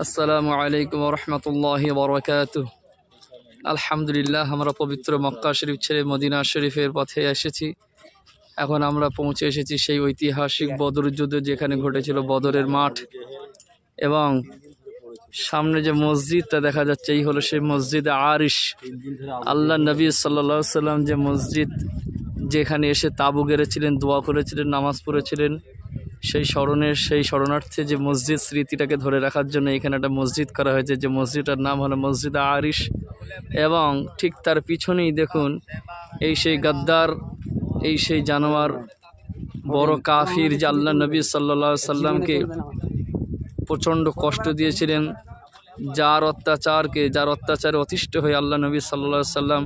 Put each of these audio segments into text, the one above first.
আসসালামু আলাইকুম ওয়া রাহমাতুল্লাহি ওয়া বারাকাতুহু। আলহামদুলিল্লাহ, আমরা পবিত্র মক্কা শরীফ ছেড়ে মদিনা শরীফের পথে এসেছি। এখন আমরা পৌঁছে এসেছি সেই ঐতিহাসিক বদর যুদ্ধ যেখানে ঘটেছিল, বদরের মাঠ। এবং সামনে যে মসজিদটা দেখা যাচ্ছে, এই হলো সেই মসজিদ আরিশ। আল্লাহ নবী সাল্লাল্লাহু আলাইহি সাল্লাম যে মসজিদ, যেখানে এসে তাবু গেড়েছিলেন, দোয়া করেছিলেন, নামাজ পড়েছিলেন, সেই শরণার্থে যে মসজিদ স্মৃতিটাকে ধরে রাখার জন্য এখানে একটা মসজিদ করা হয়েছে, যে মসজিদটার নাম হলো মসজিদ আরিশ। এবং ঠিক তার পিছনেই দেখুন এই সেই গাদ্দার, এই সেই জানোয়ার, বড় কাফির, যে আল্লাহ নবী সাল্লাল্লাহু আলাইহি সাল্লামকে প্রচণ্ড কষ্ট দিয়েছিলেন, যার অত্যাচারে অতিষ্ঠ হয়ে আল্লাহ নবী সাল্লাল্লাহু আলাইহি সাল্লাম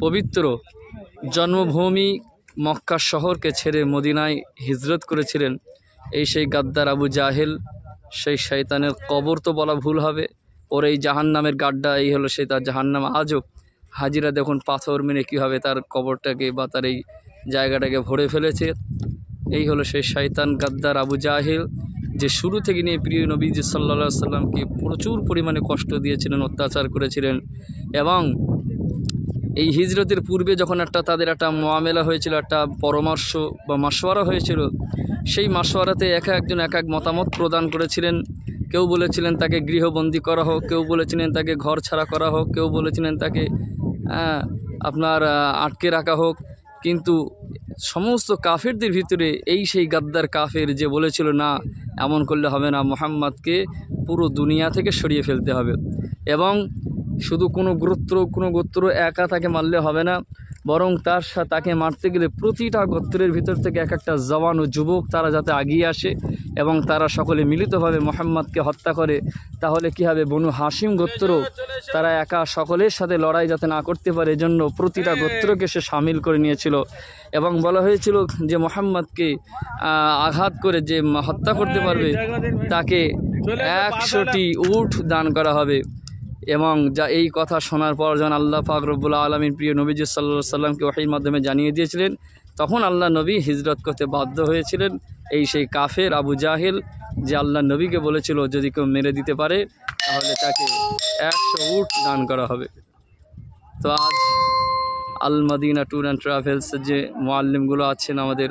পবিত্র জন্মভূমি মক্কা শহরকে ছেড়ে মদিনায় হিজরত করেছিলেন। এই সেই গাদ্দার আবু জাহেল, সেই শয়তানের কবর তো বলা ভুল হবে, ওর এই জাহান্নামের গাড্ডা, এই হলো সেই তার জাহান্নাম। আজও হাজিরা দেখুন পাথর মেরে কীভাবে তার কবরটাকে বা তার এই জায়গাটাকে ভরে ফেলেছে। এই হলো সেই শয়তান গাদ্দার আবু জাহেল, যে শুরু থেকে নিয়ে প্রিয় নবীজি সাল্লাল্লাহু আলাইহি সাল্লামকে প্রচুর পরিমাণে কষ্ট দিয়েছিলেন, অত্যাচার করেছিলেন। এবং এই হিজরতের পূর্বে যখন তাদের একটা মোয়ামেলা হয়েছিল, একটা পরামর্শ বা মাশওয়ারা হয়েছিল, সেই মাশওয়ারাতে একজন এক এক মতামত প্রদান করেছিলেন। কেউ বলেছিলেন তাকে গৃহবন্দী করা হোক, কেউ বলেছিলেন তাকে ঘর ছাড়া করা হোক, কেউ বলেছিলেন তাকে আপনার আটকে রাখা হোক। কিন্তু সমস্ত কাফেরদের ভিতরে এই সেই গাদ্দার কাফের যে বলেছিল, না, এমন করলে হবে না, মুহাম্মদকে পুরো দুনিয়া থেকে সরিয়ে ফেলতে হবে। এবং শুধু কোনো গোত্র একা তাকে মারলে হবে না, বরং তাকে মারতে গেলে প্রতিটা গোত্রের ভিতর থেকে এক একটা জওয়ান ও যুবক তারা যাতে আগিয়ে আসে এবং তারা সকলে মিলিতভাবে মুহাম্মদকে হত্যা করে। তাহলে কি হবে, বনু হাশিম গোত্র তারা একা সকলের সাথে লড়াই যাতে না করতে পারে, এজন্য প্রতিটা গোত্রকে সে সামিল করে নিয়েছিল। এবং বলা হয়েছিল যে মুহাম্মদকে আঘাত করে যে হত্যা করতে পারবে তাকে 100টি উট দান করা হবে। এবং এই কথা শোনার পর যখন আল্লাহ পাক রব্বুল আলামিন প্রিয় নবীজি সাল্লাল্লাহু আলাইহি সাল্লামকে ওহীর মাধ্যমে জানিয়ে দিয়েছিলেন, তখন আল্লাহ নবী হিজরত করতে বাধ্য হয়েছিলেন। এই সেই কাফের আবু জাহেল, যে আল্লাহ নবীকে বলেছিল যদি কেউ মেরে দিতে পারে তাহলে তাকে 100 উট দান করা হবে। তো আজ আল মদিনা ট্যুর অ্যান্ড ট্রাভেলস যে মুআল্লিমগুলো আছেন, আমাদের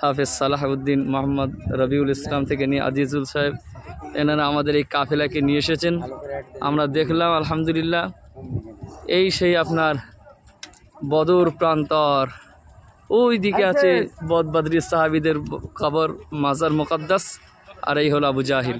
হাফেজ সালাহউদ্দিন, মোহাম্মদ রবিউল ইসলাম থেকে নিয়ে আজিজুল সাহেব, এনারা আমাদের এই কাফেলাকে নিয়ে এসেছেন। আমরা দেখলাম আলহামদুলিল্লাহ, এই সেই আপনার বদর প্রান্তর, ওই দিকে আছে বদরি সাহাবীদের কবর, মাজার মুকদ্দাস, আর এই হলো আবু জাহিল।